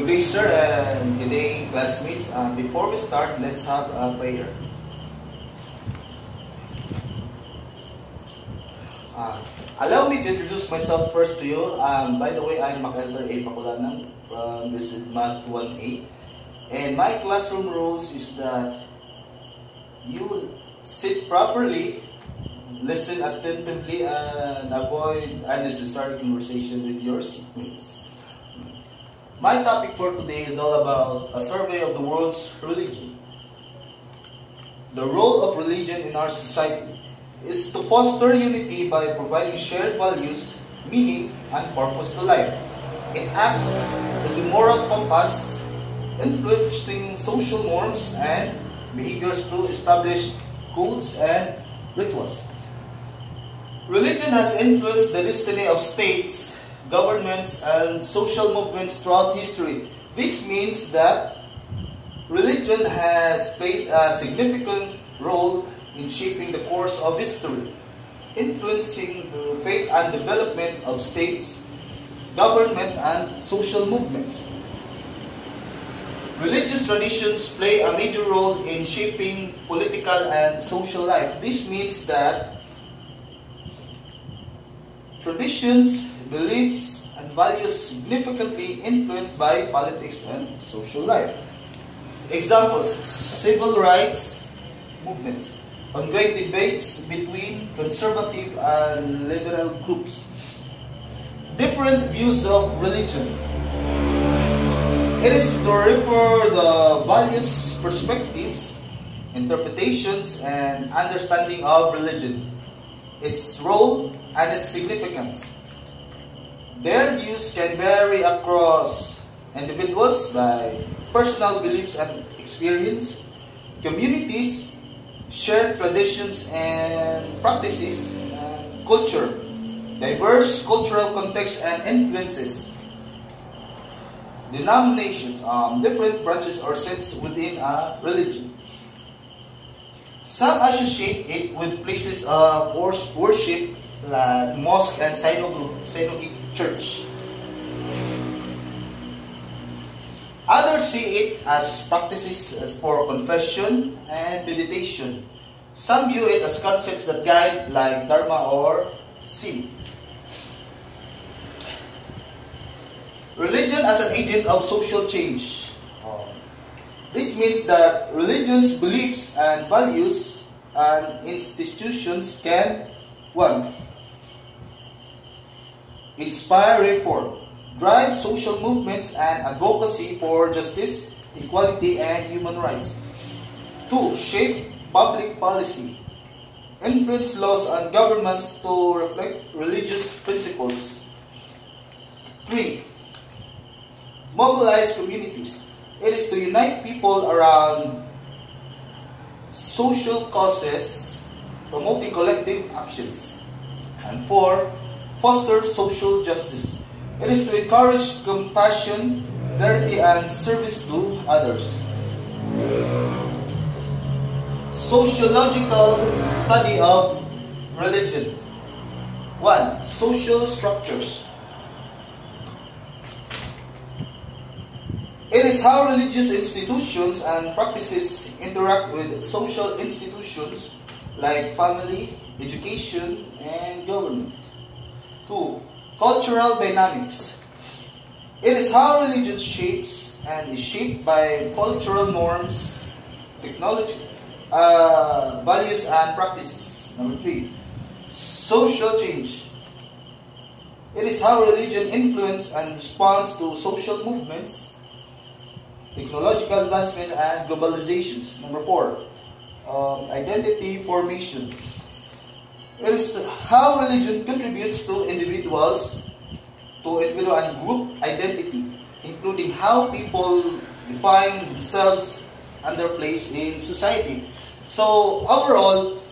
Good day, sir, and good day, classmates. Before we start, let's have a prayer. Allow me to introduce myself first to you. By the way, I'm MacElder A. Pakulanang from District Math 1A. And my classroom rules is that you sit properly, listen attentively, and avoid unnecessary conversation with your seatmates. My topic for today is all about a survey of the world's religion. The role of religion in our society is to foster unity by providing shared values, meaning, and purpose to life. It acts as a moral compass, influencing social norms and behaviors through established codes and rituals. Religion has influenced the destiny of states, governments, and social movements throughout history. This means that religion has played a significant role in shaping the course of history, influencing the fate and development of states, government, and social movements. Religious traditions play a major role in shaping political and social life. This means that traditions, beliefs, and values significantly influenced by politics and social life. Examples: civil rights movements, ongoing debates between conservative and liberal groups, different views of religion. It is to refer the values, perspectives, interpretations, and understanding of religion, its role, and its significance. Their views can vary across individuals by personal beliefs and experience, communities, shared traditions and practices, and culture, diverse cultural contexts and influences, denominations, different branches or sects within a religion. Some associate it with places of worship like mosque and synagogue church. Others see it as practices for confession and meditation. Some view it as concepts that guide like dharma or sin. Religion as an agent of social change. This means that religion's beliefs and values and institutions can 1. Inspire reform, drive social movements and advocacy for justice, equality, and human rights. 2. Shape public policy, influence laws and governments to reflect religious principles. 3. Mobilize communities. It is to unite people around social causes, promoting collective actions. And 4. Foster social justice. It is to encourage compassion, charity, and service to others. Sociological study of religion. 1. Social structures. It is how religious institutions and practices interact with social institutions like family, education, and government. 2. Cultural dynamics. It is how religion shapes and is shaped by cultural norms, technology, values, and practices. Number 3. Social change. It is how religion influences and responds to social movements, technological advancements, and globalizations. Number 4. Identity formation. It is how religion contributes to individual and group identity, including how people define themselves and their place in society. So overall,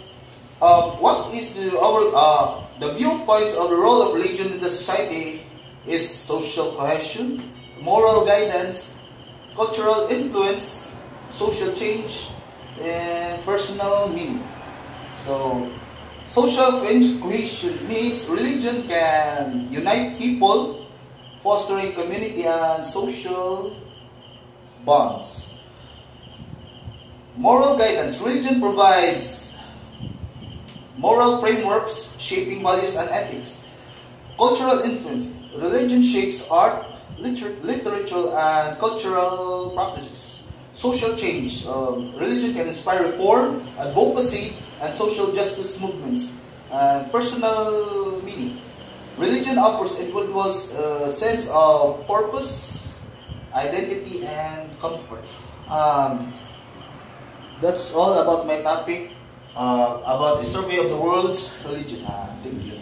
what is the viewpoints of the role of religion in the society is social cohesion, moral guidance, cultural influence, social change, and personal meaning. So social cohesion means religion can unite people, fostering community and social bonds. Moral guidance. Religion provides moral frameworks shaping values and ethics. Cultural influence. Religion shapes art, literature, and cultural practices. Social change. Religion can inspire reform, advocacy, and social justice movements. And personal meaning. Religion offers individuals a sense of purpose, identity, and comfort. That's all about my topic about the survey of the world's religion. Thank you.